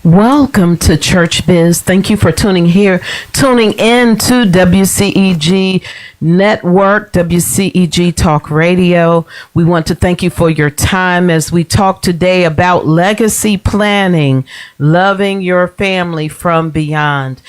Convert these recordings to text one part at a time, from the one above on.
Welcome to Church Biz. Thank you for tuning in to WCEG Network, WCEG Talk Radio. We want to thank you for your time as we talk today about legacy planning, loving your family from beyond.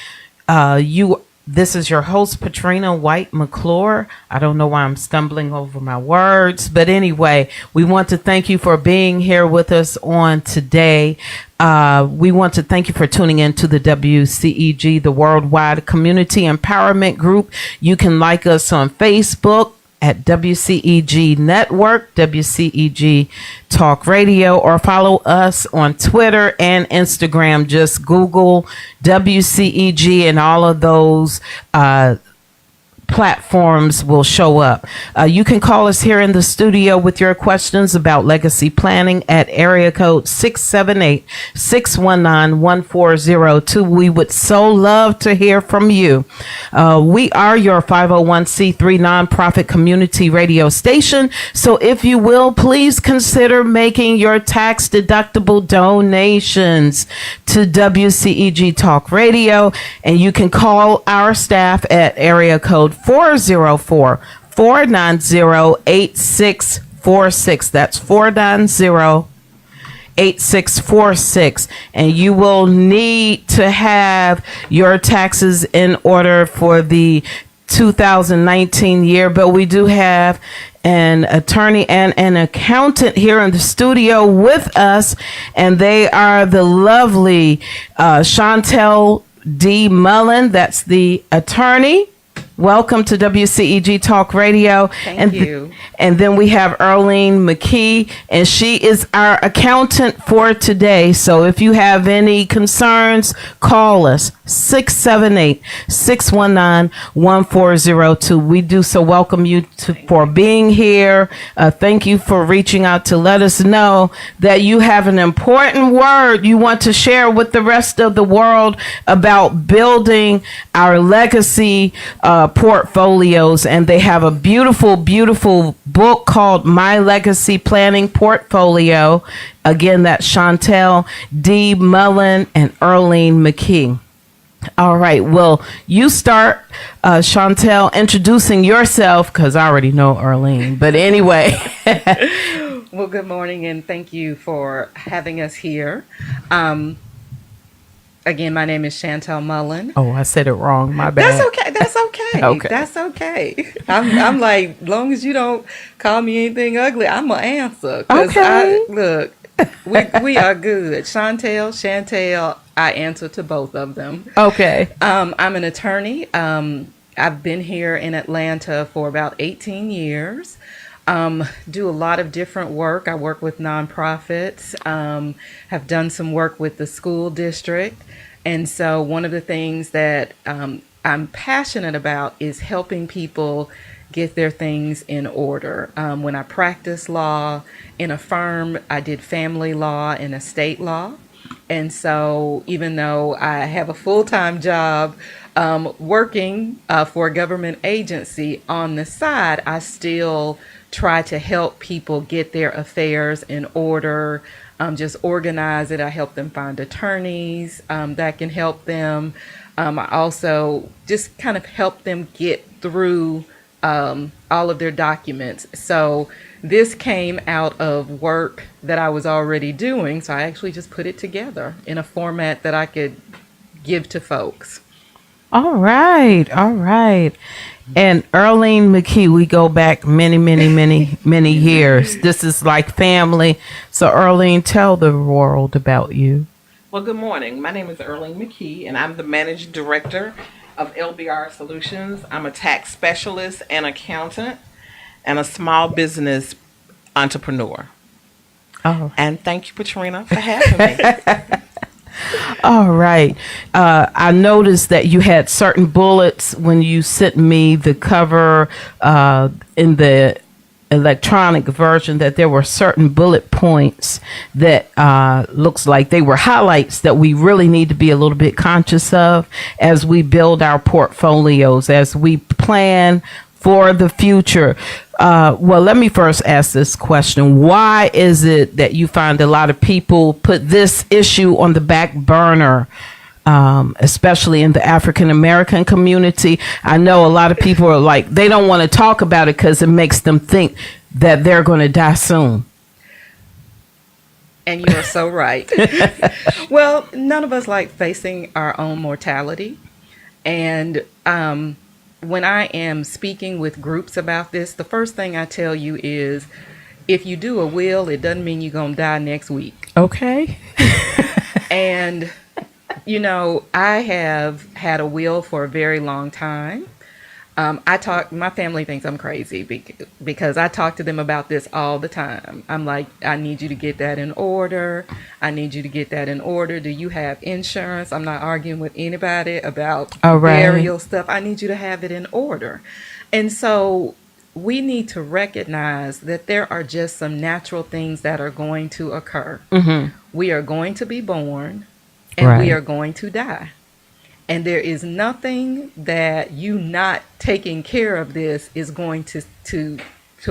This is your host, Patrina White McClure. I don't know why I'm stumbling over my words, but anyway, we want to thank you for being here with us on today. We want to thank you for tuning in to the WCEG, the Worldwide Community Empowerment Group. You can like us on Facebook at WCEG Network, WCEG Talk Radio, or follow us on Twitter and Instagram. Just Google WCEG and all of those platforms will show up. You can call us here in the studio with your questions about legacy planning at area code 678-619-1402. We would so love to hear from you. We are your 501c3 nonprofit community radio station. So if you will, please consider making your tax deductible donations to WCEG Talk Radio. And you can call our staff at area code 404-490-8646. That's 490-8646. And you will need to have your taxes in order for the 2019 year. But we do have an attorney and an accountant here in the studio with us, and they are the lovely Chantel D. Mullen. That's the attorney. Welcome to WCEG Talk Radio. Thank you. And then we have Earlene McKee, and she is our accountant for today. So if you have any concerns, call us 678-619-1402. We do so welcome you for being here. Thank you for reaching out to let us know that you have an important word you want to share with the rest of the world about building our legacy portfolios. And they have a beautiful, beautiful book called My Legacy Planning Portfolio. Again, that's Chantel D. Mullen and Earlene McKee. All right. Well, you start, Chantel, introducing yourself, because I already know Earlene. But anyway. Well, good morning, and thank you for having us here. Again, my name is Chantel Mullen. Oh, I said it wrong. My bad. That's okay. That's okay. Okay. That's okay. I'm like, long as you don't call me anything ugly, I'm going to answer. Okay. Look, we are good. Chantel, I answer to both of them. Okay. I'm an attorney. I've been here in Atlanta for about 18 years. Do a lot of different work. I work with nonprofits, have done some work with the school district. And so one of the things that I'm passionate about is helping people get their things in order. When I practiced law in a firm, I did family law and estate law. And so even though I have a full-time job working for a government agency on the side, I still try to help people get their affairs in order, just organize it. I help them find attorneys that can help them. I also just kind of help them get through all of their documents. So this came out of work that I was already doing. So I actually just put it together in a format that I could give to folks. All right. All right. And Earlene McKee, we go back many, many, many, many years. This is like family. So Earlene, tell the world about you. Well, good morning. My name is Earlene McKee, and I'm the managing director of LBR Solutions. I'm a tax specialist and accountant and a small business entrepreneur. Oh. And thank you, Patrina, for having me. All right. I noticed that you had certain bullets when you sent me the cover in the electronic version, that there were certain bullet points that looks like they were highlights that we really need to be a little bit conscious of as we build our portfolios, as we plan for the future. Well, let me first ask this question. Why is it that you find a lot of people put this issue on the back burner, especially in the African American community? I know a lot of people are like, they don't want to talk about it because it makes them think that they're going to die soon. And you are so right. Well, none of us like facing our own mortality. And when I am speaking with groups about this, the first thing I tell you is, if you do a will, it doesn't mean you're going to die next week. Okay. And, I have had a will for a very long time. My family thinks I'm crazy because I talk to them about this all the time. I'm like, I need you to get that in order. I need you to get that in order. Do you have insurance? I'm not arguing with anybody about burial stuff. I need you to have it in order. And so we need to recognize that there are just some natural things that are going to occur. Mm-hmm. We are going to be born and we are going to die. And there is nothing that you not taking care of this is going to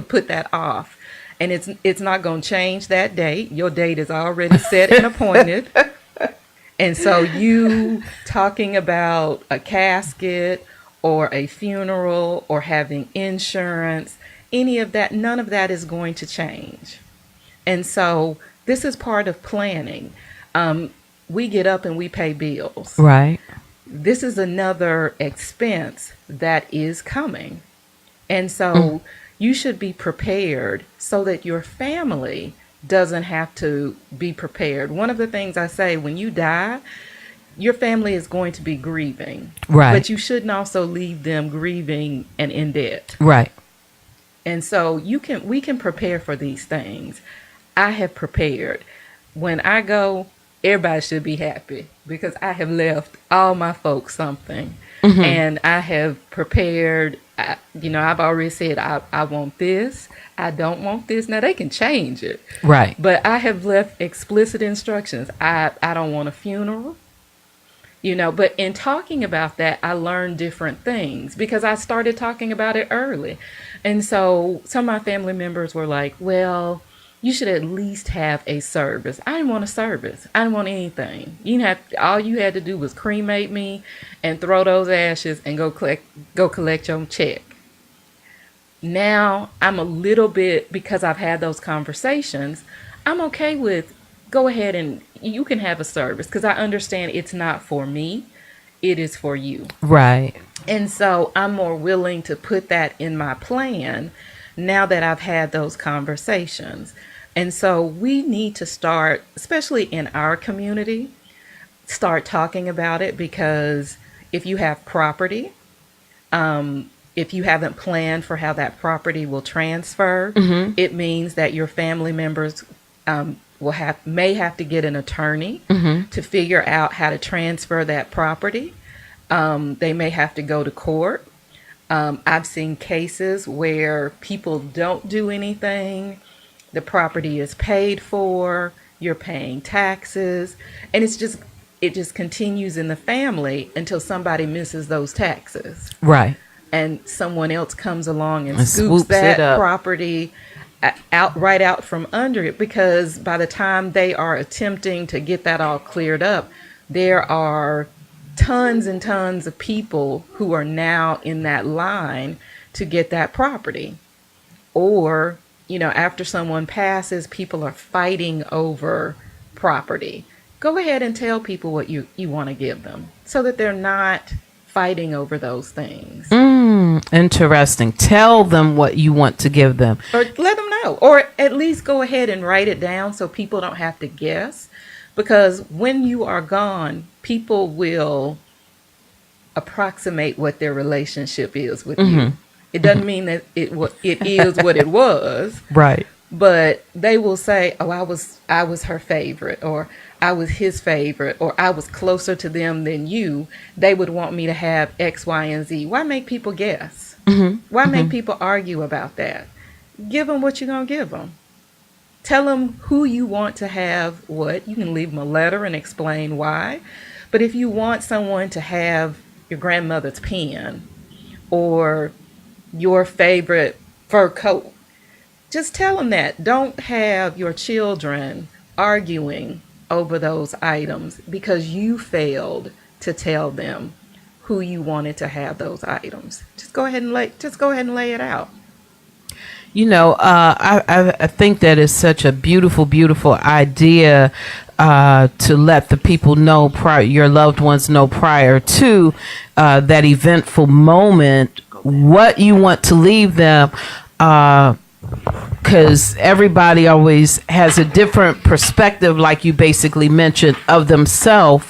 put that off. And it's not going to change that date. Your date is already set and appointed. And so you talking about a casket or a funeral or having insurance, any of that, none of that is going to change. And so this is part of planning. We get up and we pay bills. Right. This is another expense that is coming. And so you should be prepared so that your family doesn't have to be prepared. One of the things I say, when you die, your family is going to be grieving. Right. But you shouldn't also leave them grieving and in debt. Right. And so we can prepare for these things. I have prepared. When I go, everybody should be happy because I have left all my folks something. Mm-hmm. And I have prepared, I've already said, I want this. I don't want this. Now they can change it. Right. But I have left explicit instructions. I don't want a funeral. But in talking about that, I learned different things because I started talking about it early. And so some of my family members were like, well, you should at least have a service. I didn't want a service. I didn't want anything. All you had to do was cremate me and throw those ashes and go collect your check. Now I'm a little bit, because I've had those conversations, I'm okay with go ahead and you can have a service because I understand it's not for me. It is for you. Right. And so I'm more willing to put that in my plan now that I've had those conversations. And so we need to start, especially in our community, start talking about it, because if you have property, if you haven't planned for how that property will transfer, mm-hmm. it means that your family members may have to get an attorney mm-hmm. to figure out how to transfer that property. They may have to go to court. I've seen cases where people don't do anything. The property is paid for. You're paying taxes. And it just continues in the family until somebody misses those taxes. Right. And someone else comes along and scoops that property right out from under it, because by the time they are attempting to get that all cleared up, there are tons and tons of people who are now in that line to get that property. Or, after someone passes, people are fighting over property. Go ahead and tell people what you want to give them so that they're not fighting over those things. Interesting. Tell them what you want to give them. Or let them know. Or at least go ahead and write it down so people don't have to guess. Because when you are gone, people will approximate what their relationship is with mm-hmm. you. It doesn't mean that it is what it was. Right. But they will say, oh, I was her favorite, or I was his favorite, or I was closer to them than you. They would want me to have X, Y, and Z. Why make people guess? Mm-hmm. Why mm-hmm. make people argue about that? Give them what you're going to give them. Tell them who you want to have what. You can leave them a letter and explain why. But if you want someone to have your grandmother's pen or your favorite fur coat. Just tell them that. Don't have your children arguing over those items because you failed to tell them who you wanted to have those items. Just go ahead and lay it out. I think that is such a beautiful, beautiful idea to let the people know, your loved ones know prior to that eventful moment, what you want to leave them. Because everybody always has a different perspective, like you basically mentioned, of themselves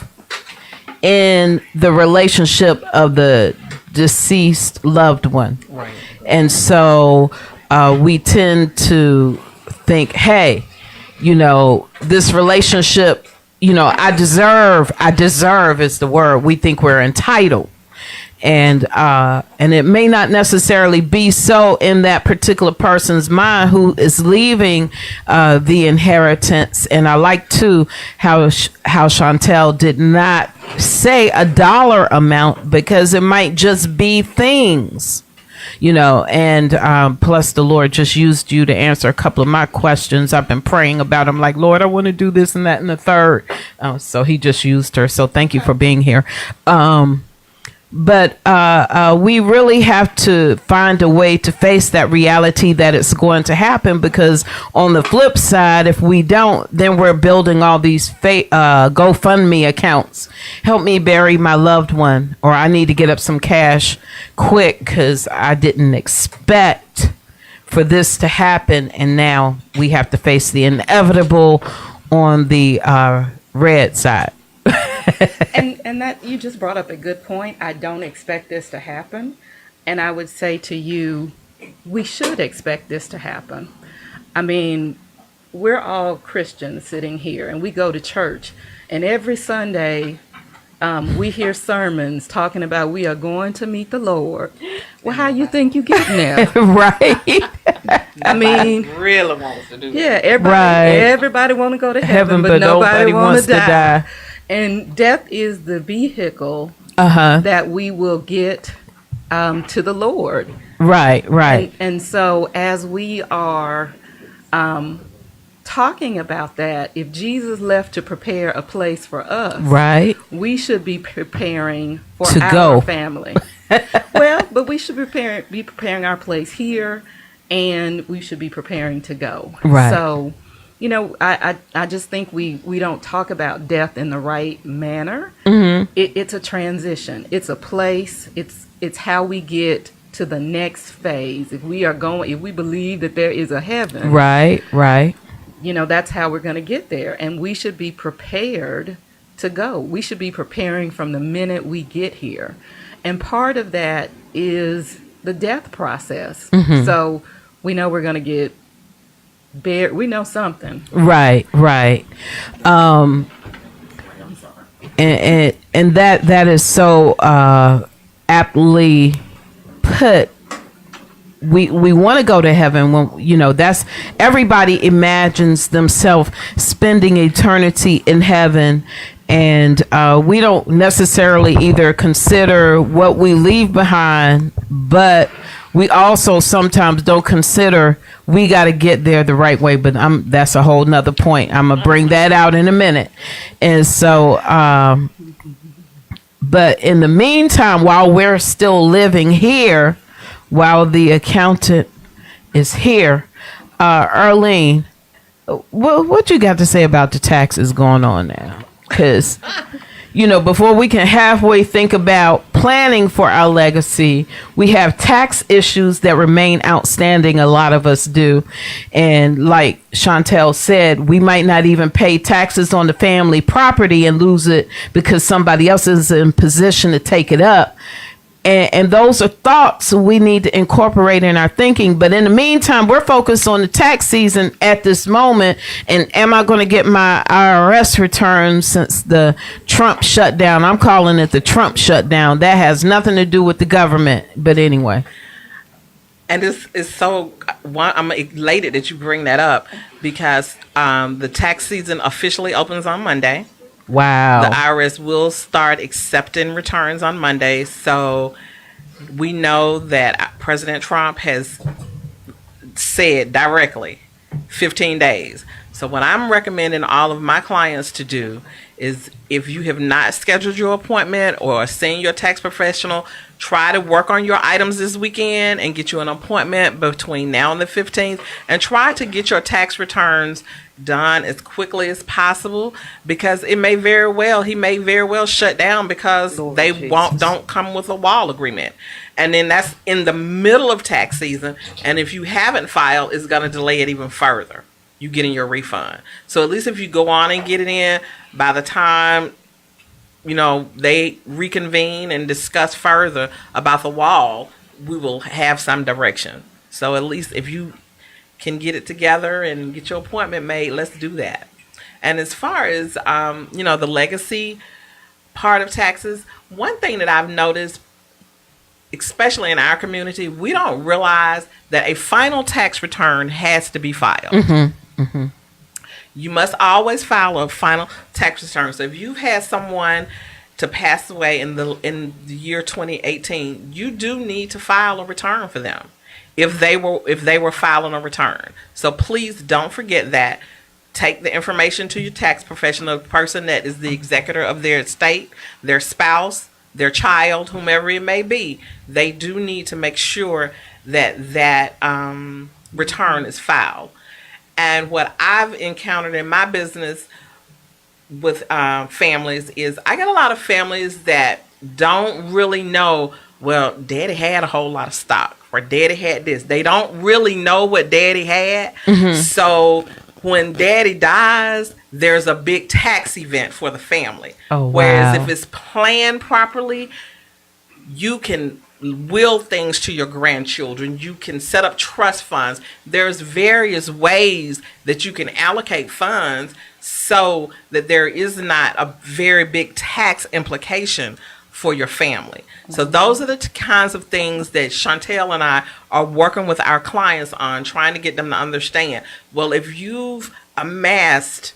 in the relationship of the deceased loved one. Right. And so we tend to think, hey, this relationship, I deserve is the word. We think we're entitled. And it may not necessarily be so in that particular person's mind who is leaving the inheritance. And I like too how Chantel did not say a dollar amount, because it might just be things, and plus the Lord just used you to answer a couple of my questions. I've been praying about them, like, Lord, I want to do this and that and the third. So he just used her. So thank you for being here. But we really have to find a way to face that reality that it's going to happen, because on the flip side, if we don't, then we're building all these GoFundMe accounts. Help me bury my loved one, or I need to get up some cash quick because I didn't expect for this to happen. And now we have to face the inevitable on the red side. and that you just brought up a good point. I don't expect this to happen. And I would say to you, we should expect this to happen. I mean, we're all Christians sitting here, and we go to church, and every Sunday we hear sermons talking about we are going to meet the Lord. Well, how you think you getting there? Right. I mean, Really wants to do that. yeah, everybody want to go to heaven, but nobody wants to die. And death is the vehicle that we will get to the Lord. Right. And so as we are talking about that, if Jesus left to prepare a place for us, right, we should be preparing for to our go. family. Well, but we should be preparing our place here, and we should be preparing to go. Right. So, I just think we don't talk about death in the right manner. Mm-hmm. It's a transition. It's a place. It's how we get to the next phase. If we believe that there is a heaven. Right. That's how we're going to get there. And we should be prepared to go. We should be preparing from the minute we get here. And part of that is the death process. Mm-hmm. So we know we're going to get we know something. Right. And that is so aptly put. We want to go to heaven when that's everybody imagines themselves spending eternity in heaven, and we don't necessarily either consider what we leave behind, but we also sometimes don't consider we got to get there the right way. But that's a whole nother point. I'm gonna bring that out in a minute. And so but in the meantime, while we're still living here, while the accountant is here, Arlene, what you got to say about the taxes going on now? Because, before we can halfway think about planning for our legacy, we have tax issues that remain outstanding. A lot of us do. And like Chantel said, we might not even pay taxes on the family property and lose it because somebody else is in position to take it up. And those are thoughts we need to incorporate in our thinking. But in the meantime, we're focused on the tax season at this moment. And am I going to get my IRS return since the Trump shutdown? I'm calling it the Trump shutdown. That has nothing to do with the government. But anyway. And this is so, I'm elated that you bring that up, because the tax season officially opens on Monday. Wow. The IRS will start accepting returns on Monday. So we know that President Trump has said directly, 15 days. So what I'm recommending all of my clients to do is, if you have not scheduled your appointment or seen your tax professional, try to work on your items this weekend and get you an appointment between now and the 15th, and try to get your tax returns done as quickly as possible, because he may very well shut down because don't come with a wall agreement. And then that's in the middle of tax season, and if you haven't filed, it's going to delay it even further, you getting your refund. So at least if you go on and get it in, by the time they reconvene and discuss further about the wall, we will have some direction. So at least if you can get it together and get your appointment made, let's do that. And as far as the legacy part of taxes, one thing that I've noticed, especially in our community, we don't realize that a final tax return has to be filed. Mm-hmm. Mm-hmm. You must always file a final tax return. So if you've had someone to pass away in the year 2018, you do need to file a return for them if they were filing a return. So please don't forget that. Take the information to your tax professional, the person that is the executor of their estate, their spouse, their child, whomever it may be. They do need to make sure that return is filed. And what I've encountered in my business with families is, I get a lot of families that don't really know, well, Daddy had a whole lot of stock, or Daddy had this. They don't really know what Daddy had. Mm-hmm. So when Daddy dies, there's a big tax event for the family. Oh, wow. Whereas if it's planned properly, you can will things to your grandchildren. You can set up trust funds. There's various ways that you can allocate funds so that there is not a very big tax implication for your family. So those are the kinds of things that Chantel and I are working with our clients on, trying to get them to understand. Well, if you've amassed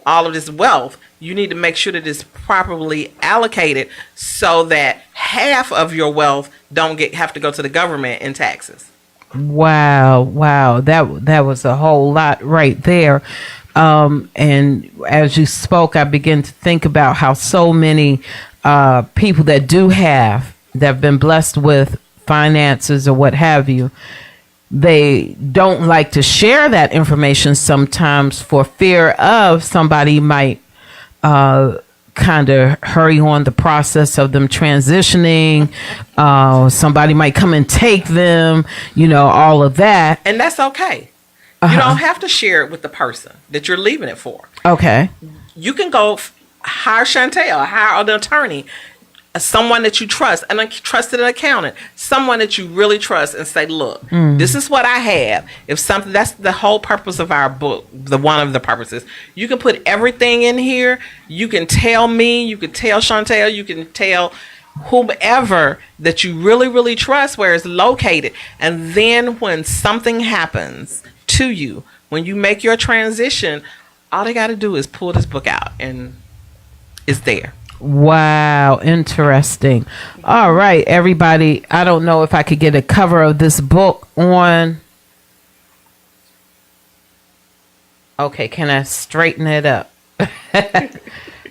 all of this wealth, you need to make sure that it's properly allocated so that half of your wealth don't have to go to the government in taxes. Wow. That was a whole lot right there. And as you spoke, I began to think about how so many people that have been blessed with finances or what have you, they don't like to share that information sometimes for fear of somebody might kind of hurry on the process of them transitioning. Somebody might come and take them, all of that. And that's okay. You don't have to share it with the person that you're leaving it for. Okay. You can go hire Chantel, hire an attorney, someone that you trust, a trusted accountant, someone that you really trust, and say, look, this is what I have. If something, that's the whole purpose of our book, one of the purposes. You can put everything in here. You can tell me, you can tell Chantel, you can tell whomever that you really, really trust where it's located. And then when something happens to you, when you make your transition, all they got to do is pull this book out and it's there. Wow, interesting. All right, everybody. I don't know if I could get a cover of this book on. Okay, can I straighten it up?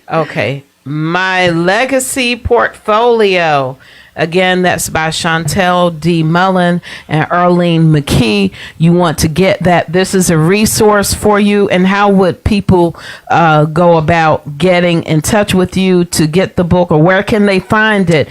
Okay, My Legacy Portfolio. Again, that's by Chantel D. Mullen and Earlene McKee. You want to get that. This is a resource for you. And how would people go about getting in touch with you to get the book, or where can they find it?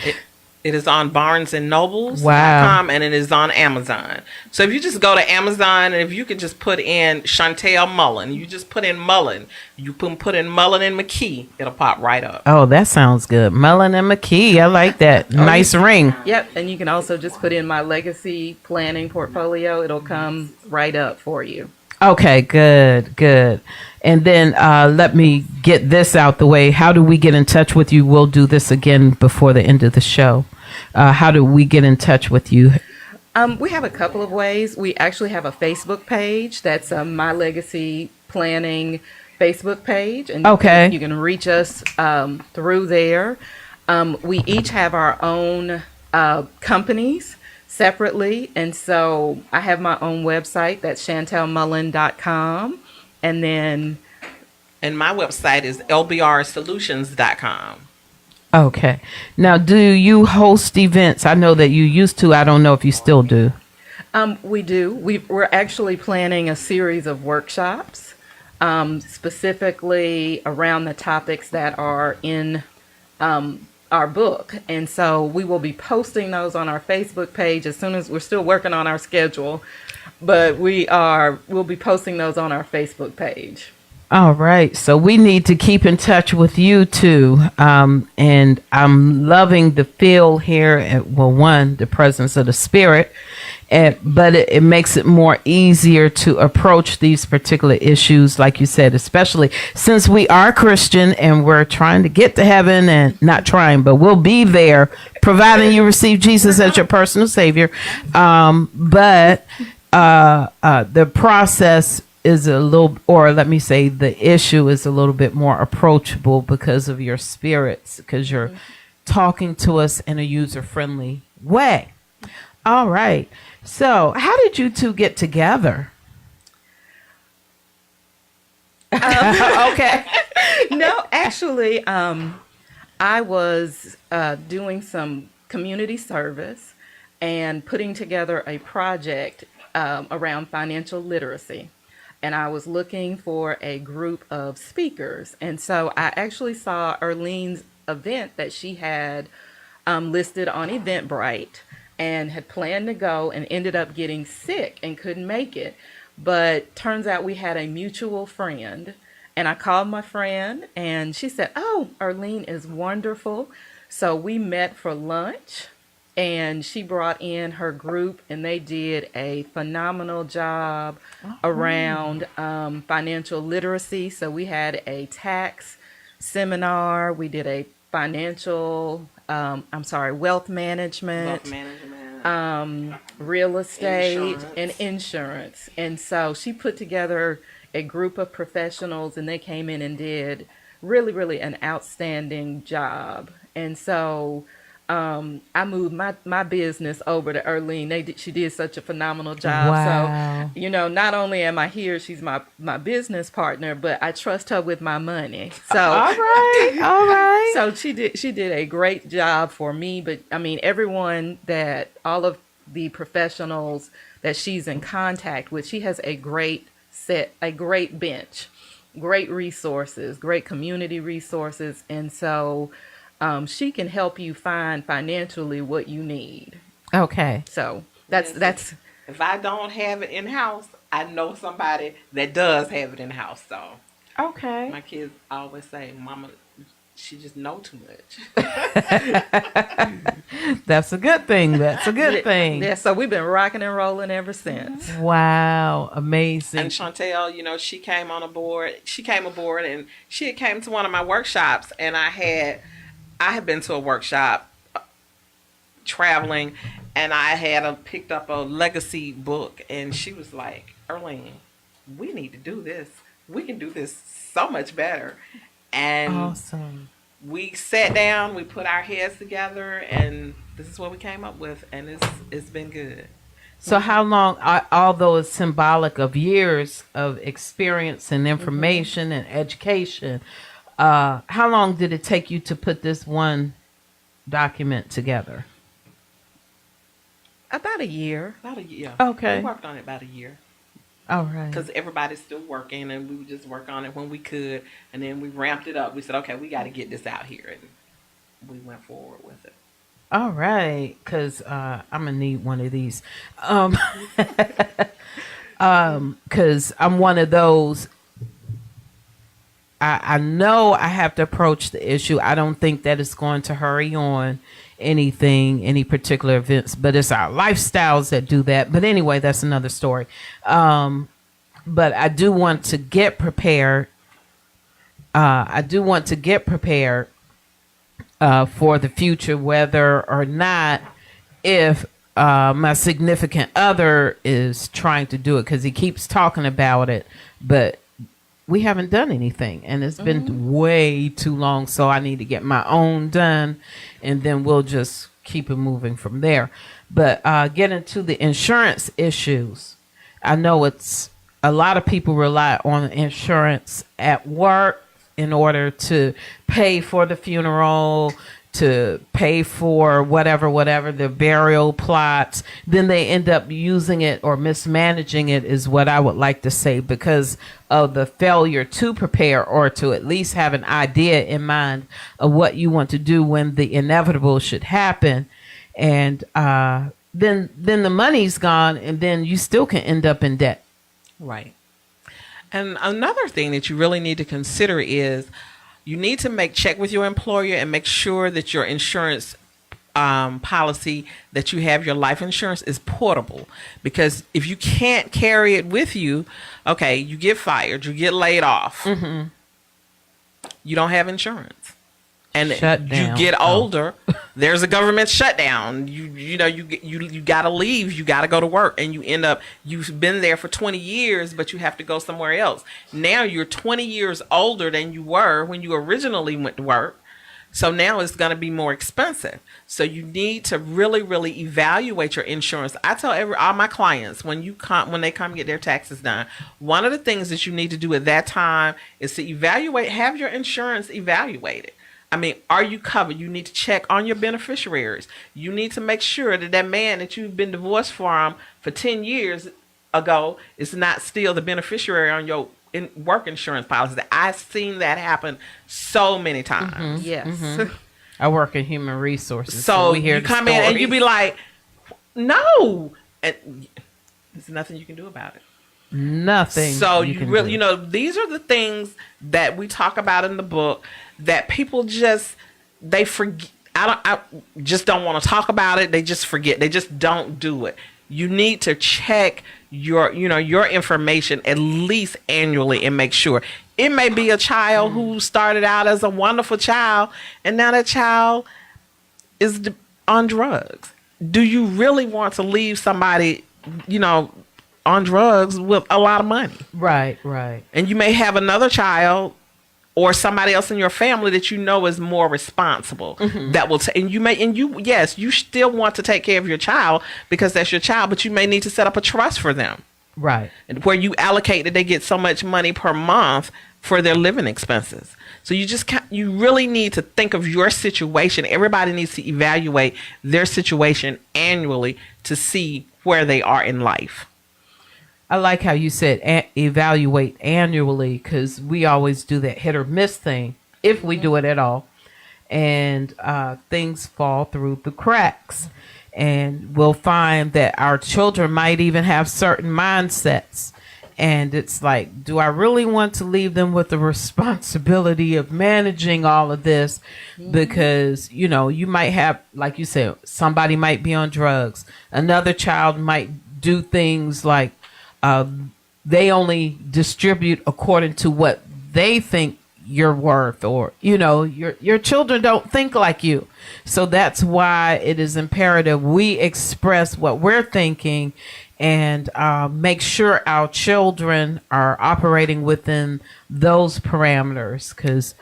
It is on BarnesandNobles.com, and it is on Amazon. So if you just go to Amazon, and if you could just put in Chantel Mullen, you just put in Mullen, you put in Mullen and McKee, it'll pop right up. Oh, that sounds good. Mullen and McKee, I like that. Nice ring. Yep, and you can also just put in My Legacy Planning Portfolio. It'll come right up for you. Okay, good. And then let me get this out the way. How do we get in touch with you? We'll do this again before the end of the show. How do we get in touch with you? We have a couple of ways. We actually have a Facebook page. That's My Legacy Planning Facebook page. And you can reach us through there. We each have our own companies. separately. And so I have my own website, that's chantelmullen.com. And then And my website is lbrsolutions.com. Okay. Now, do you host events? I know that you used to. I don't know if you still do. we do. We're actually planning a series of workshops, specifically around the topics that are in our book. And so we will be posting those on our Facebook page as soon as we're still working on our schedule, but we'll be posting those on our Facebook page. All right. So we need to keep in touch with you too. And I'm loving the feel here at, well, one, the presence of the Spirit, but it makes it more easier to approach these particular issues, like you said, especially since we are Christian and we're trying to get to heaven, and not trying, but we'll be there, providing you receive Jesus as your personal Savior. But the process is a little, or let me say, the issue is a little bit more approachable because of your spirits, because you're talking to us in a user-friendly way. All right. So how did you two get together? Okay. No, actually, I was doing some community service and putting together a project around financial literacy. And I was looking for a group of speakers. And so I actually saw Erlene's event that she had listed on Eventbrite, and had planned to go and ended up getting sick and couldn't make it. But turns out we had a mutual friend. And I called my friend and she said, "Oh, Erlene is wonderful." So we met for lunch. And she brought in her group, and they did a phenomenal job around financial literacy. So we had a tax seminar. We did a wealth management, real estate, and insurance. And so she put together a group of professionals, and they came in and did really, really an outstanding job. And so I moved my business over to Erlene. She did such a phenomenal job. Wow. So, not only am I here, she's my business partner, but I trust her with my money. So, All right. so she did a great job for me. But I mean, all of the professionals that she's in contact with, she has a great bench, great resources, great community resources. And so, she can help you find financially what you need. Okay. So that's. If I don't have it in house, I know somebody that does have it in house. So Okay. my kids always say, "Mama, she just know too much." That's a good thing. That's a good thing. Yeah. So we've been rocking and rolling ever since. Wow. Amazing. And Chantel, she came aboard and she had came to one of my workshops, and I had been to a workshop traveling, and I had picked up a legacy book, and she was like, "Erlene, we need to do this. We can do this so much better." And Awesome. we sat down, we put our heads together, and this is what we came up with, and it's been good. So how long, although it's symbolic of years of experience and information and education, how long did it take you to put this one document together? About a year. About a year. Okay. We worked on it about a year. All right. Because everybody's still working, and we would just work on it when we could, and then we ramped it up. We said, "Okay, we got to get this out here," and we went forward with it. All right. Because I'm going to need one of these. Because I'm one of those, I know I have to approach the issue. I don't think that it's going to hurry on any particular events, but it's our lifestyles that do that. But anyway, that's another story. But I do want to get prepared. For the future, whether or not if my significant other is trying to do it, because he keeps talking about it, but we haven't done anything, and it's been way too long. So I need to get my own done, and then we'll just keep it moving from there. But getting to the insurance issues, I know it's a lot of people rely on insurance at work in order to pay for the funeral, to pay for whatever the burial plots. Then they end up using it or mismanaging it, is what I would like to say, because of the failure to prepare or to at least have an idea in mind of what you want to do when the inevitable should happen. And then the money's gone, and then you still can end up in debt. Right. And another thing that you really need to consider is you need to check with your employer and make sure that your insurance policy that you have, your life insurance, is portable. Because if you can't carry it with you, okay, you get fired, you get laid off, you don't have insurance. And you get older, there's a government shutdown. You got to leave. You got to go to work, and you end up, you've been there for 20 years, but you have to go somewhere else. Now you're 20 years older than you were when you originally went to work. So now it's going to be more expensive. So you need to really, really evaluate your insurance. I tell all my clients, when they come get their taxes done, one of the things that you need to do at that time is to have your insurance evaluated. I mean, are you covered? You need to check on your beneficiaries. You need to make sure that man that you've been divorced from for 10 years ago is not still the beneficiary on your work insurance policy. I've seen that happen so many times. Yes. I work in human resources. So we hear you come in and you be like, no. And there's nothing you can do about it. Nothing. So you really, these are the things that we talk about in the book that people they forget. I just don't want to talk about it. They just forget. They just don't do it. You need to check your information at least annually and make sure. It may be a child who started out as a wonderful child, and now that child is on drugs. Do you really want to leave somebody, on drugs with a lot of money? Right. And you may have another child or somebody else in your family that is more responsible, that will you still want to take care of your child because that's your child, but you may need to set up a trust for them, right, where you allocate that they get so much money per month for their living expenses. So you really need to think of your situation. Everybody needs to evaluate their situation annually to see where they are in life. I like how you said evaluate annually, because we always do that hit or miss thing, if we do it at all. And things fall through the cracks. And we'll find that our children might even have certain mindsets. And it's like, do I really want to leave them with the responsibility of managing all of this? Because, you might have, like you said, somebody might be on drugs. Another child might do things like, they only distribute according to what they think you're worth, or your children don't think like you. So that's why it is imperative we express what we're thinking and make sure our children are operating within those parameters. Because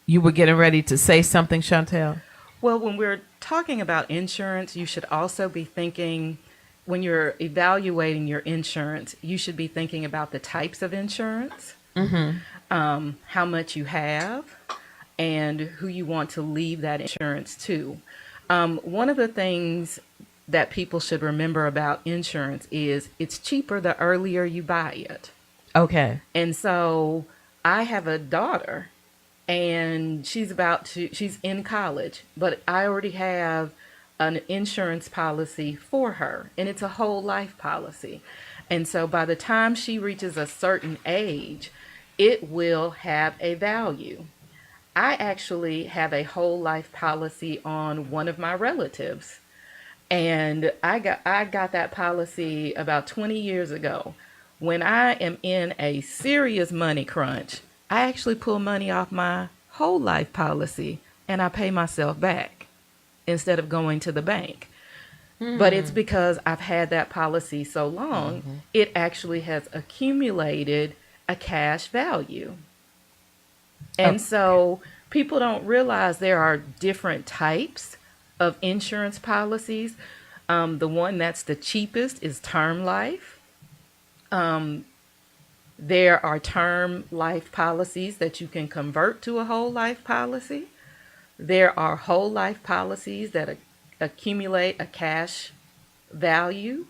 you were getting ready to say something, Chantel. Well, when we're talking about insurance, you should also be thinking, when you're evaluating your insurance, you should be thinking about the types of insurance, how much you have, and who you want to leave that insurance to. One of the things that people should remember about insurance is it's cheaper the earlier you buy it. Okay. And so I have a daughter, and she's in college, but I already have an insurance policy for her, and it's a whole life policy. And so by the time she reaches a certain age, it will have a value. I actually have a whole life policy on one of my relatives, and I got that policy about 20 years ago. When I am in a serious money crunch, I actually pull money off my whole life policy and I pay myself back instead of going to the bank. But it's because I've had that policy so long, it actually has accumulated a cash value. And so people don't realize there are different types of insurance policies. The one that's the cheapest is term life. There are term life policies that you can convert to a whole life policy. There are whole life policies that accumulate a cash value,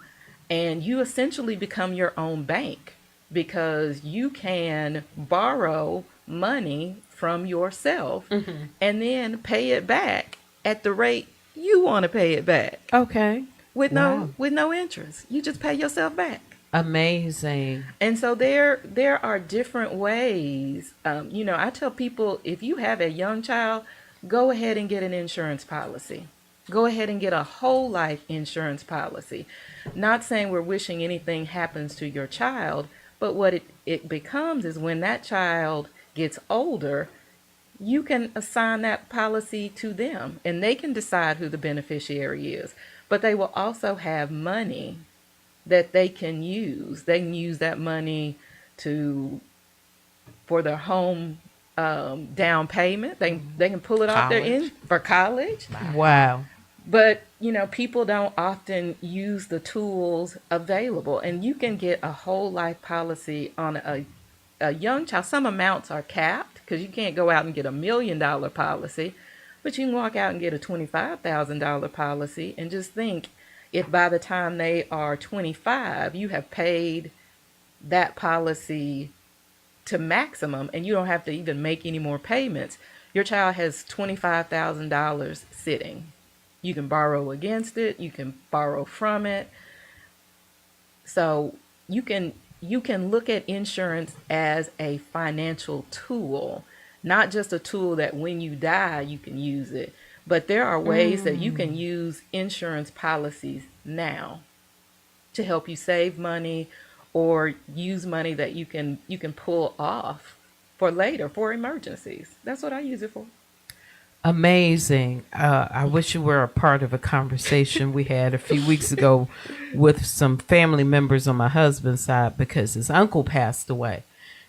and you essentially become your own bank because you can borrow money from yourself and then pay it back at the rate you want to pay it back Okay. with Wow. no interest. You just pay yourself back. Amazing. And so there are different ways. I tell people, if you have a young child, go ahead and get an insurance policy. Go ahead and get a whole life insurance policy. Not saying we're wishing anything happens to your child, but what it becomes is when that child gets older, you can assign that policy to them and they can decide who the beneficiary is. But they will also have money that they can use. They can use that money for their home down payment. They can pull it off their College. for college. Wow. But people don't often use the tools available, and you can get a whole life policy on a young child. Some amounts are capped because you can't go out and get $1 million policy, but you can walk out and get a $25,000 policy, and just think, if by the time they are 25, you have paid that policy to maximum and you don't have to even make any more payments, your child has $25,000 sitting. You can borrow against it, you can borrow from it. So you can look at insurance as a financial tool, not just a tool that when you die you can use it. But there are ways that you can use insurance policies now to help you save money or use money that you can pull off for later, for emergencies. That's what I use it for. Amazing. I wish you were a part of a conversation we had a few weeks ago with some family members on my husband's side because his uncle passed away.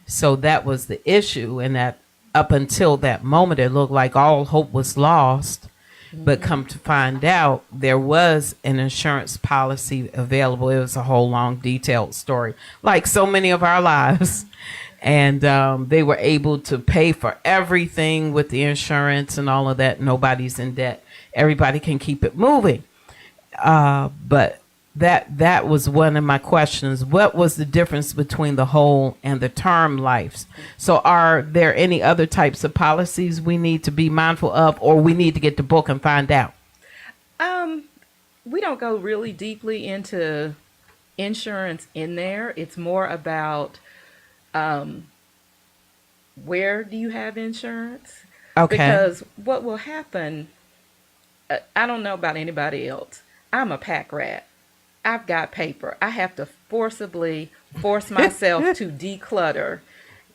So that was the issue, and that up until that moment, it looked like all hope was lost. But come to find out, there was an insurance policy available. It was a whole long, detailed story, like so many of our lives. And they were able to pay for everything with the insurance and all of that. Nobody's in debt. Everybody can keep it moving. But that was one of my questions. What was the difference between the whole and the term lives? So are there any other types of policies we need to be mindful of, or we need to get the book and find out? We don't go really deeply into insurance in there. It's more about where do you have insurance? Okay. Because what will happen, I don't know about anybody else. I'm a pack rat. I've got paper. I have to force myself to declutter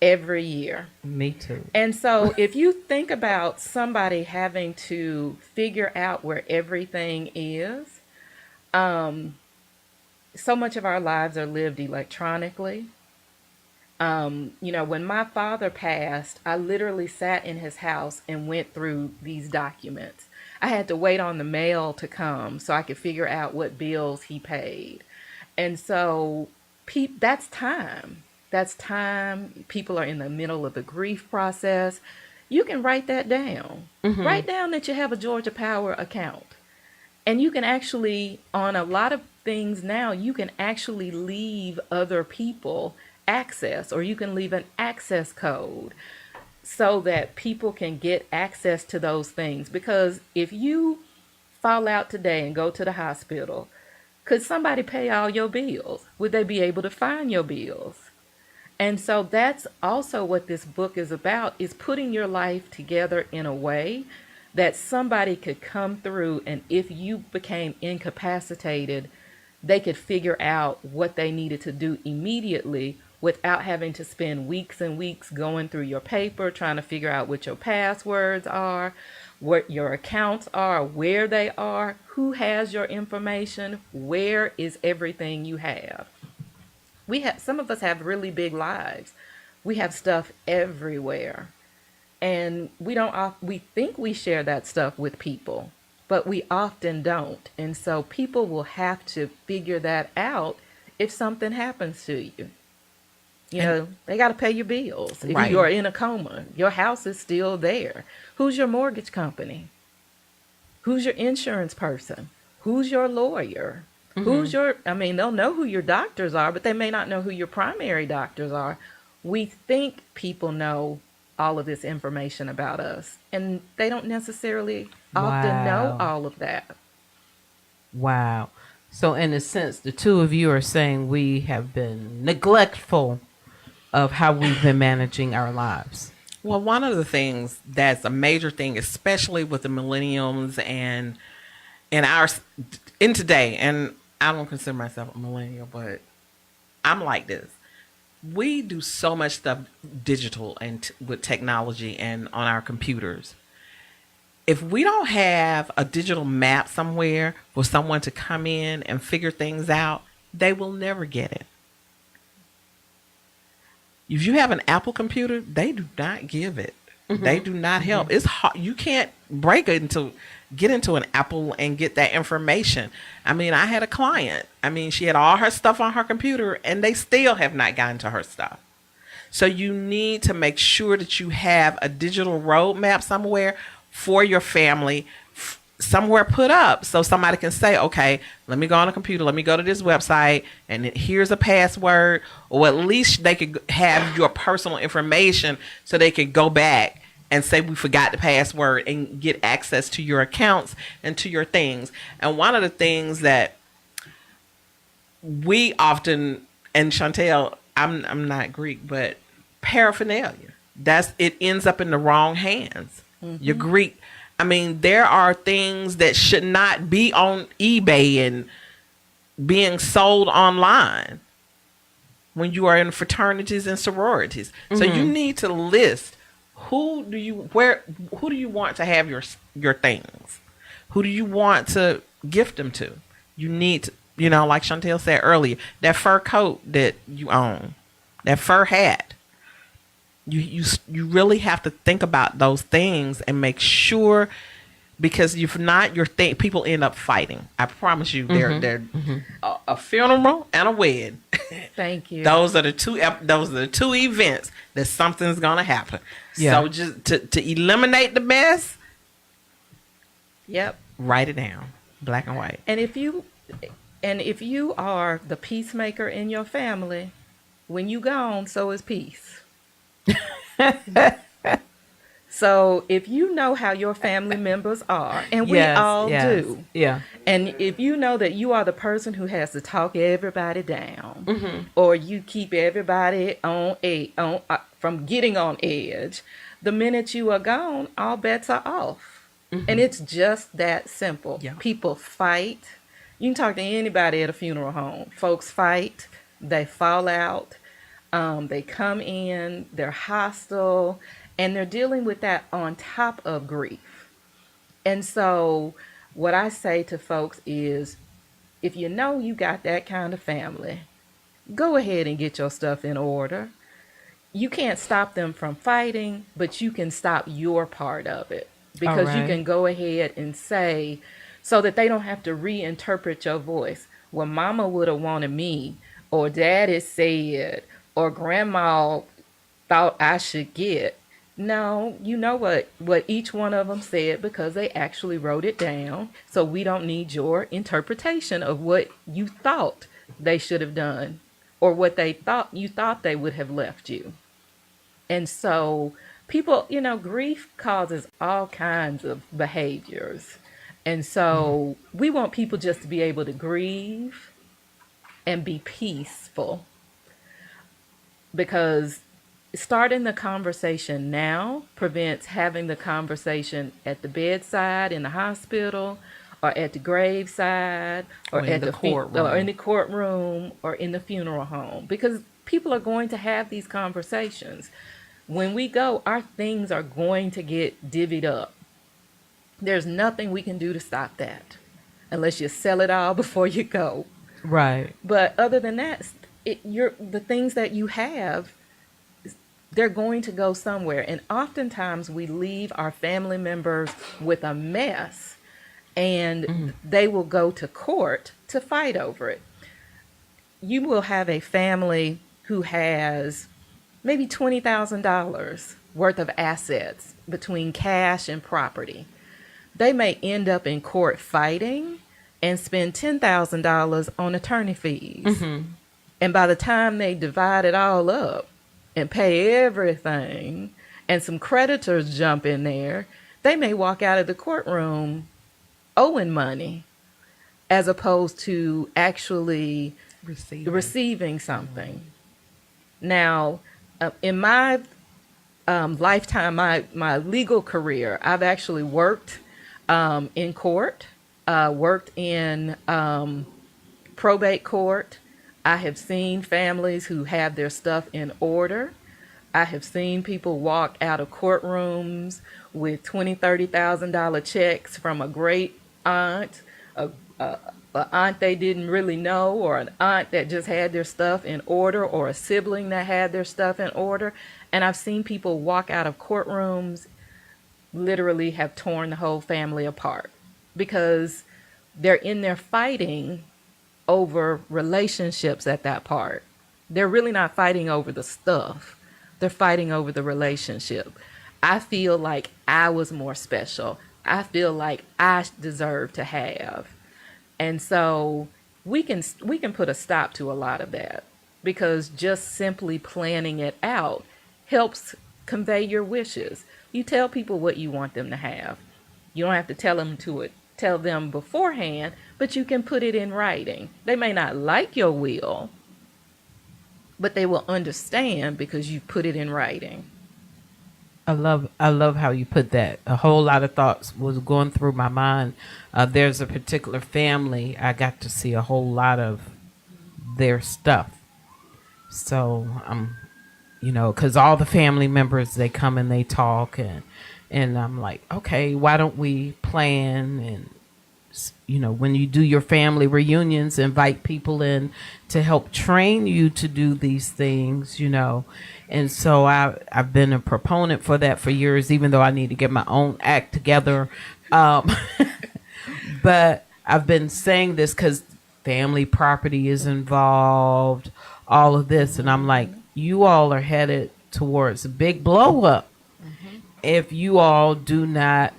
every year. Me too. And so if you think about somebody having to figure out where everything is, so much of our lives are lived electronically. When my father passed, I literally sat in his house and went through these documents. I had to wait on the mail to come so I could figure out what bills he paid. And so that's time. That's time. People are in the middle of the grief process. You can write that down. Mm-hmm. Write down that you have a Georgia Power account. And you can actually, on a lot of things now, you can actually leave other people access, or you can leave an access code so that people can get access to those things. Because if you fall out today and go to the hospital, could somebody pay all your bills? Would they be able to find your bills? And so that's also what this book is about, is putting your life together in a way that somebody could come through, and if you became incapacitated, they could figure out what they needed to do immediately without having to spend weeks and weeks going through your paper, trying to figure out what your passwords are, what your accounts are, where they are, who has your information, where is everything you have. Some of us have really big lives. We have stuff everywhere. And we think we share that stuff with people, but we often don't. And so people will have to figure that out if something happens to you. You know, they got to pay your bills. If Right. you are in a coma, your house is still there. Who's your mortgage company? Who's your insurance person? Who's your lawyer? Who's your, I mean, they'll know who your doctors are, but they may not know who your primary doctors are. We think people know all of this information about us, and they don't necessarily often know Wow. all of that. Wow. So, in a sense, the two of you are saying we have been neglectful of how we've been managing our lives. Well, one of the things that's a major thing, especially with the millennials and in today, and I don't consider myself a millennial, but I'm like this. We do so much stuff digital and with technology and on our computers. If we don't have a digital map somewhere for someone to come in and figure things out, they will never get it. If you have an Apple computer, they do not give it. They do not help. It's hard. You can't get into an Apple and get that information. I mean, I had a client. I mean, she had all her stuff on her computer, and they still have not gotten to her stuff. So you need to make sure that you have a digital roadmap somewhere for your family, somewhere put up so somebody can say, okay, let me go on a computer, let me go to this website, and here's a password, or at least they could have your personal information so they could go back and say we forgot the password and get access to your accounts and to your things. And one of the things that we often, and Chantel, I'm not Greek, but paraphernalia, it ends up in the wrong hands. Your Greek, I mean, there are things that should not be on eBay and being sold online when you are in fraternities and sororities. So you need to list who do you want to have your things? Who do you want to gift them to? You need to, like Chantel said earlier, that fur coat that you own, that fur hat. You really have to think about those things and make sure, because if not, people end up fighting. I promise you, they're a funeral and a wedding. Thank you. Those are the two events that something's gonna happen. Yeah. So just to eliminate the mess, Yep. write it down, black and white. And if you are the peacemaker in your family, when you gone, so is peace. So if you know how your family members are, and we all do, yeah, and if you know that you are the person who has to talk everybody down, or you keep everybody from getting on edge, the minute you are gone, all bets are off. And it's just that simple. Yeah. People fight. You can talk to anybody at a funeral home. Folks fight. They fall out. They come in. They're hostile. And they're dealing with that on top of grief. And so what I say to folks is, if you know you got that kind of family, go ahead and get your stuff in order. You can't stop them from fighting, but you can stop your part of it. Because you can go ahead and say, so that they don't have to reinterpret your voice. Well, mama would have wanted me, or daddy said, or grandma thought I should get. No, you know what each one of them said, because they actually wrote it down. So we don't need your interpretation of what you thought they should have done, or what you thought they would have left you. And so people, grief causes all kinds of behaviors. And so we want people just to be able to grieve and be peaceful, because starting the conversation now prevents having the conversation at the bedside in the hospital, or at the graveside, or in at the courtroom. or in the courtroom, or in the funeral home, because people are going to have these conversations. When we go, our things are going to get divvied up. There's nothing we can do to stop that, unless you sell it all before you go. right. But other than that, the things that you have, they're going to go somewhere. And oftentimes we leave our family members with a mess. and they will go to court to fight over it. You will have a family who has maybe $20,000 worth of assets between cash and property. They may end up in court fighting and spend $10,000 on attorney fees. And by the time they divide it all up and pay everything, and some creditors jump in there, they may walk out of the courtroom owing money as opposed to actually receiving something. Now, in my lifetime, my legal career, I've actually worked in court, worked in probate court. I have seen families who have their stuff in order. I have seen people walk out of courtrooms with $20,000-$30,000 checks from a great aunt, an aunt they didn't really know, or an aunt that just had their stuff in order, or a sibling that had their stuff in order. And I've seen people walk out of courtrooms, literally have torn the whole family apart because they're in there fighting over relationships at that part. They're really not fighting over the stuff. They're fighting over the relationship. I feel like I was more special. I feel like I deserve to have. And so we can put a stop to a lot of that, because just simply planning it out helps convey your wishes. You tell people what you want them to have. You don't have to tell them beforehand, but you can put it in writing. They may not like your will, but they will understand because you put it in writing. I love how you put that. A whole lot of thoughts was going through my mind. There's a particular family I got to see a whole lot of their stuff. So because all the family members, they come and they talk, and I'm like, okay, why don't we plan and when you do your family reunions, invite people in to help train you to do these things, And so I've been a proponent for that for years, even though I need to get my own act together. But I've been saying this because family property is involved, all of this. And I'm like, you all are headed towards a big blow up if you all do not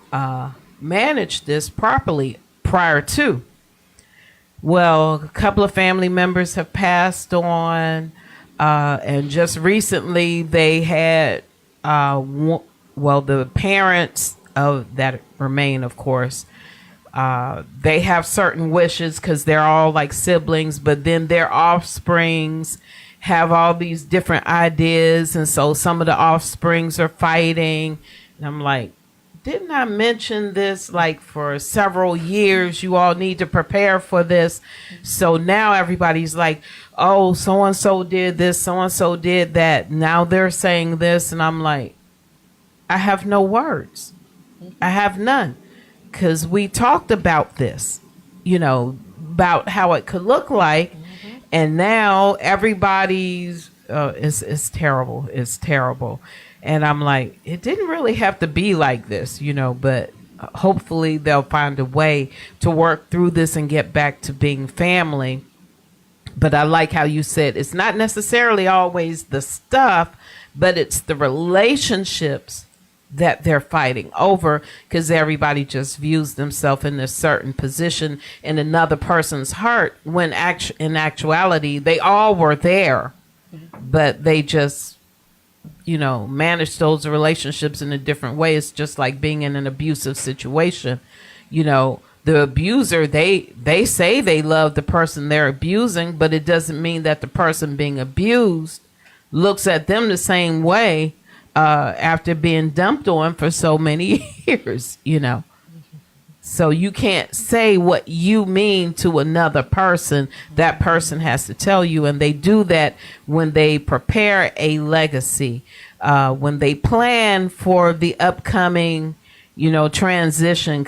manage this properly prior to. Well, a couple of family members have passed on, and just recently they had, the parents of that remain, of course, they have certain wishes because they're all like siblings, but then their offsprings have all these different ideas, and so some of the offsprings are fighting, and I'm like, didn't I mention this like for several years? You all need to prepare for this. So now everybody's like, oh, so-and-so did this, so-and-so did that. Now they're saying this. And I'm like, I have no words. I have none. Because we talked about this, about how it could look like. And now everybody's, it's terrible. It's terrible. And I'm like, it didn't really have to be like this, but hopefully they'll find a way to work through this and get back to being family. But I like how you said it's not necessarily always the stuff, but it's the relationships that they're fighting over, because everybody just views themselves in a certain position in another person's heart, when in actuality, they all were there, but they just manage those relationships in a different way. It's just like being in an abusive situation. The abuser, they say they love the person they're abusing, but it doesn't mean that the person being abused looks at them the same way after being dumped on for so many years, So you can't say what you mean to another person. That person has to tell you. And they do that when they prepare a legacy, when they plan for the upcoming, transition.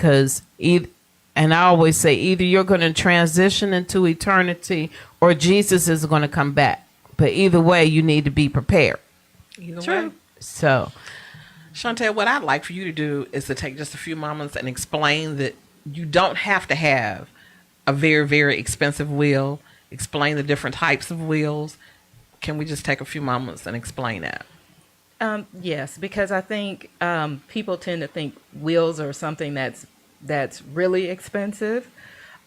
And I always say, either you're going to transition into eternity or Jesus is going to come back. But either way, you need to be prepared. Either way. So, Chantel, what I'd like for you to do is to take just a few moments and explain that you don't have to have a very, very expensive will. Explain the different types of wills. Can we just take a few moments and explain that? Yes, because I think people tend to think wills are something that's really expensive.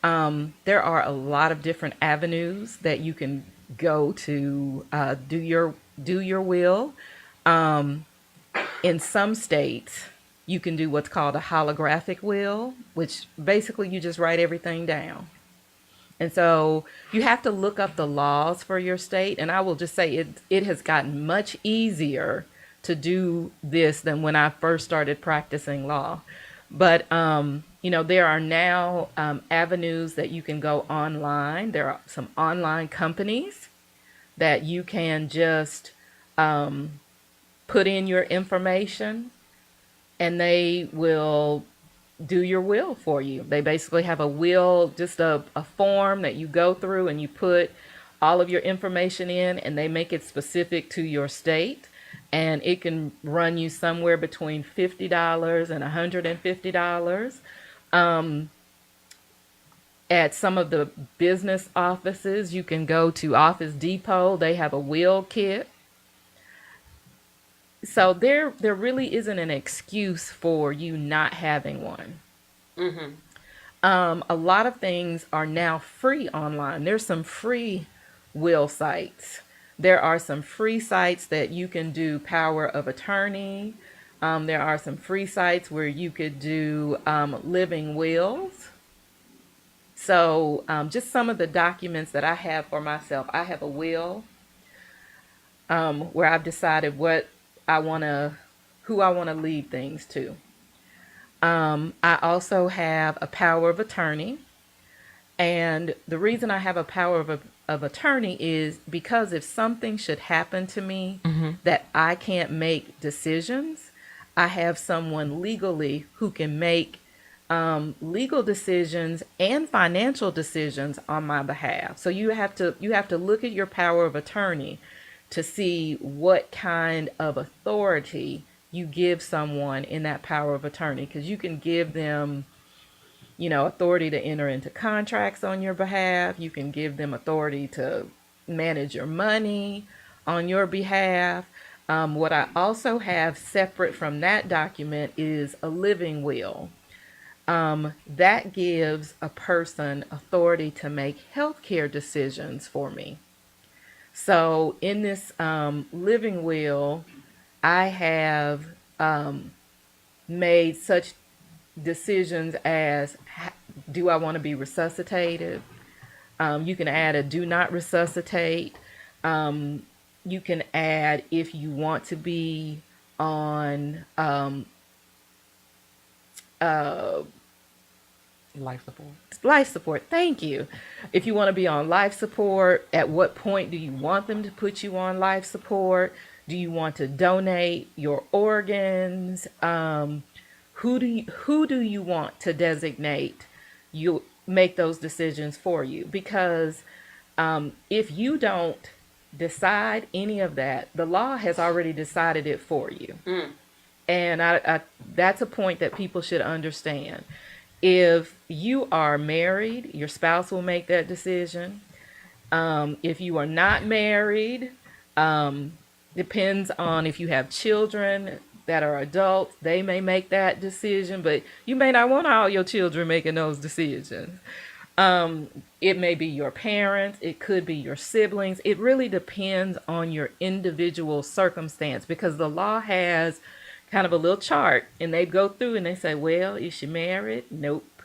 There are a lot of different avenues that you can go to do your will. In some states, you can do what's called a holographic will, which basically you just write everything down. And so you have to look up the laws for your state. And I will just say it has gotten much easier to do this than when I first started practicing law. But, there are now avenues that you can go online. There are some online companies that you can just put in your information and they will do your will for you. They basically have a will, just a form that you go through and you put all of your information in and they make it specific to your state. And it can run you somewhere between $50 and $150. At some of the business offices, you can go to Office Depot. They have a will kit. So there really isn't an excuse for you not having one. Mm-hmm. A lot of things are now free online. There's some free will sites. There are some free sites that you can do power of attorney. There are some free sites where you could do living wills. So just some of the documents that I have for myself. I have a will where I've decided who I want to leave things to. I also have a power of attorney. And the reason I have a power of attorney is because if something should happen to me that I can't make decisions, I have someone legally who can make legal decisions and financial decisions on my behalf. So you have to look at your power of attorney to see what kind of authority you give someone in that power of attorney, because you can give them authority to enter into contracts on your behalf. You can give them authority to manage your money on your behalf. What I also have separate from that document is a living will. That gives a person authority to make healthcare decisions for me. So in this living will, I have made such decisions as, do I want to be resuscitated? You can add a do not resuscitate. You can add if you want to be on Life support. life support. Thank you. If you want to be on life support, at what point do you want them to put you on life support? Do you want to donate your organs? Who do you want to designate? You make those decisions for you, because if you don't decide any of that, the law has already decided it for you. And I that's a point that people should understand. If you are married, your spouse will make that decision. If you are not married, depends on if you have children that are adults, they may make that decision, but you may not want all your children making those decisions. It may be your parents, it could be your siblings. It really depends on your individual circumstance, because the law has kind of a little chart and they go through and they say, well, is she married? Nope.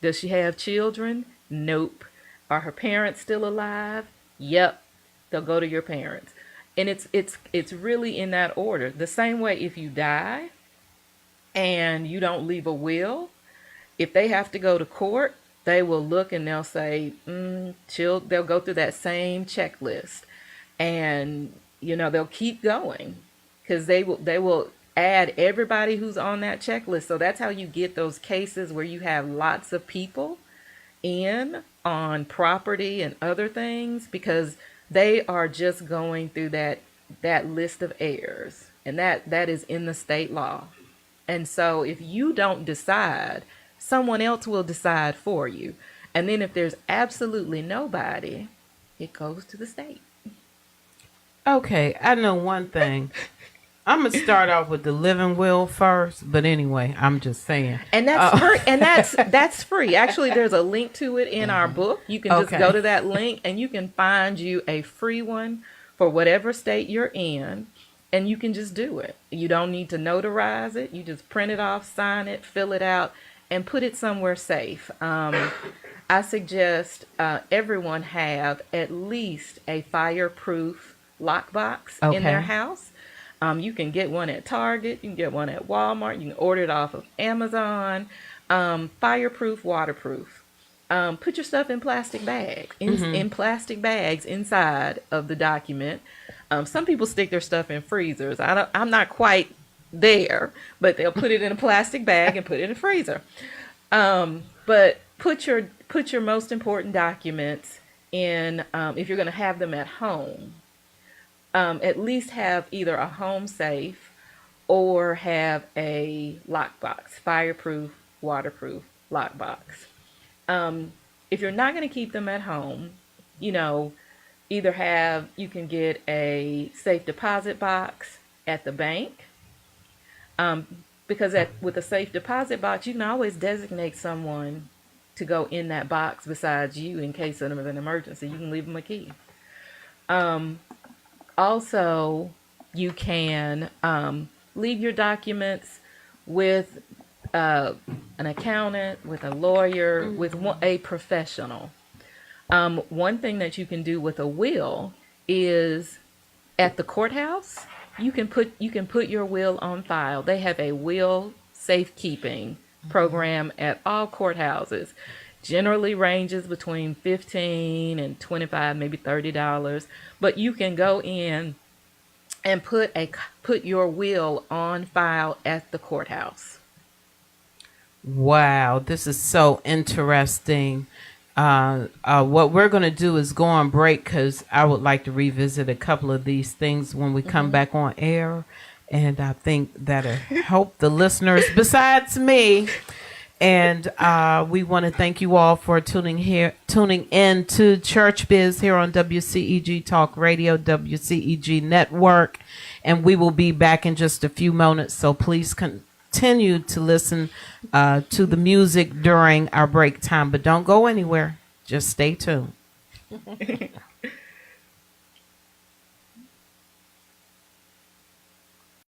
Does she have children? Nope. Are her parents still alive? Yep. They'll go to your parents. And it's really in that order. The same way if you die and you don't leave a will, if they have to go to court, they will look and they'll say, they'll go through that same checklist, and they'll keep going, because they will add everybody who's on that checklist. So that's how you get those cases where you have lots of people in on property and other things, because they are just going through that list of heirs, and that is in the state law. And so if you don't decide someone else will decide for you. And then if there's absolutely nobody, it goes to the state. Okay, I know one thing. I'm gonna start off with the living will first, but anyway, I'm just saying. And that's free. And that's free. Actually, there's a link to it in our book. You can just go to that link and you can find you a free one for whatever state you're in, and you can just do it. You don't need to notarize it. You just print it off, sign it, fill it out, and put it somewhere safe. I suggest everyone have at least a fireproof lockbox in their house. You can get one at Target. You can get one at Walmart. You can order it off of Amazon. Fireproof, waterproof. Put your stuff in plastic bags. In plastic bags inside of the document. Some people stick their stuff in freezers. I'm not quite there, but they'll put it in a plastic bag and put it in a freezer. But put your most important documents in. If you're going to have them at home. At least have either a home safe or have a lockbox, fireproof, waterproof lockbox. If you're not going to keep them at home, you can get a safe deposit box at the bank. Because with a safe deposit box, you can always designate someone to go in that box besides you in case of an emergency. You can leave them a key. Also, you can leave your documents with an accountant, with a lawyer, with a professional. One thing that you can do with a will is at the courthouse, you can put your will on file. They have a will safekeeping program at all courthouses. Generally ranges between $15 and $25, maybe $30, but you can go in and put your will on file at the courthouse. Wow, this is so interesting. What we're going to do is go on break because I would like to revisit a couple of these things when we come back on air, and I think that'll help the listeners besides me. And we want to thank you all for tuning in to Church Biz here on WCEG Talk Radio, WCEG Network. And we will be back in just a few moments. So please continue to listen to the music during our break time. But don't go anywhere. Just stay tuned.